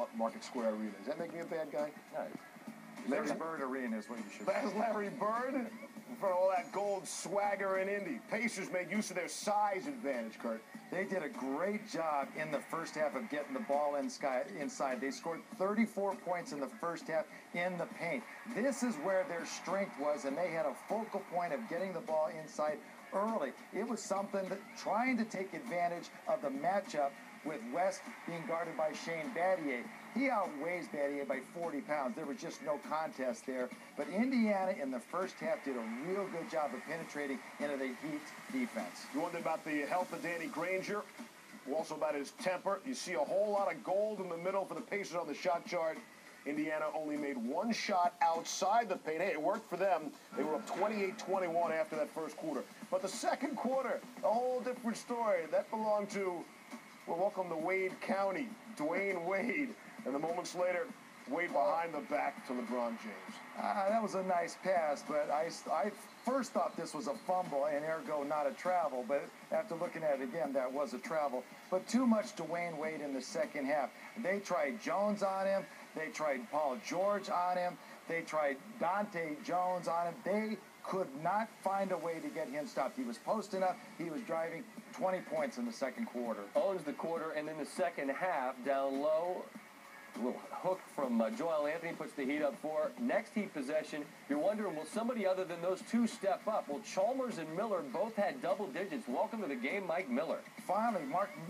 call it Market Square Arena. Does that make me a bad guy? No. Larry Bird Arena is what you should say. That's Larry Bird for all that gold swagger in Indy. Pacers made use of their size advantage, Kurt. They did a great job in the first half of getting the ball inside. They scored 34 points in the first half in the paint. This is where their strength was, and they had a focal point of getting the ball inside early. It was something that trying to take advantage of the matchup with West being guarded by Shane Battier. He outweighs Battier by 40 pounds. There was just no contest there. But Indiana in the first half did a real good job of penetrating into the Heat defense. You wonder about the health of Danny Granger, also about his temper. You see a whole lot of gold in the middle for the Pacers on the shot chart. Indiana only made one shot outside the paint. Hey, it worked for them. They were up 28-21 after that first quarter. But the second quarter, a whole different story. That belonged to, well, welcome to Wade County, Dwayne Wade. And the moments later, Wade behind the back to LeBron James. That was a nice pass, but I first thought this was a fumble and ergo not a travel. But after looking at it again, that was a travel. But too much Dwayne Wade in the second half. They tried Jones on him. They tried Paul George on him. They tried Dante Jones on him. They could not find a way to get him stopped. He was posting up. He was driving. 20 points in the second quarter. Owns the quarter, and in the second half, down low, a little hook from Joel Anthony puts the Heat up 4. Next Heat possession, you're wondering, will somebody other than those two step up? Well, Chalmers and Miller both had double digits. Welcome to the game, Mike Miller. Finally,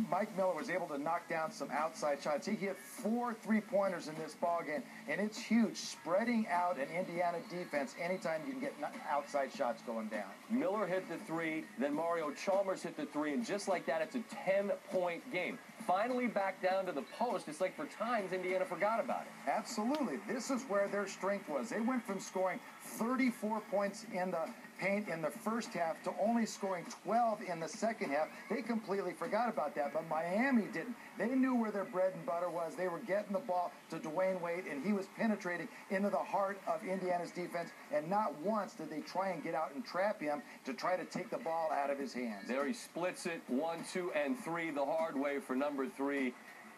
Mike Miller was able to knock down some outside shots. He hit 4 3-pointers in this ballgame, and it's huge, spreading out an Indiana defense anytime you can get outside shots going down. Miller hit the 3, then Mario Chalmers hit the 3, and just like that, it's a 10-point game. Finally back down to the post. It's like for times Indiana forgot about it. Absolutely. This is where their strength was. They went from scoring 34 points in the paint in the first half to only scoring 12 in the second half. They completely forgot about that, but Miami didn't. They knew where their bread and butter was. They were getting the ball to Dwayne Wade, and he was penetrating into the heart of Indiana's defense, and not once did they try and get out and trap him to try to take the ball out of his hands. There he splits it 1, 2, and 3 the hard way for number 3.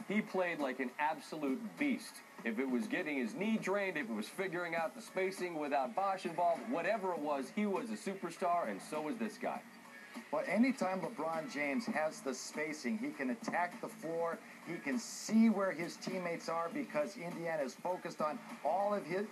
He played like an absolute beast. If it was getting his knee drained, if it was figuring out the spacing without Bosch involved, whatever it was, he was a superstar, and so was this guy. Well, anytime LeBron James has the spacing, he can attack the floor. He can see where his teammates are because Indiana is focused on all of his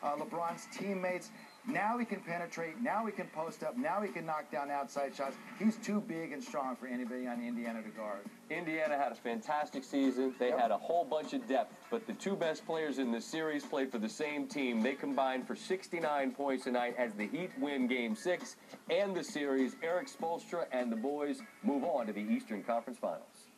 LeBron's teammates. Now he can penetrate. Now he can post up. Now he can knock down outside shots. He's too big and strong for anybody on Indiana to guard. Indiana had a fantastic season. They had a whole bunch of depth, but the two best players in the series played for the same team. They combined for 69 points tonight as the Heat win Game 6 and the series. Eric Spoelstra and the boys move on to the Eastern Conference Finals.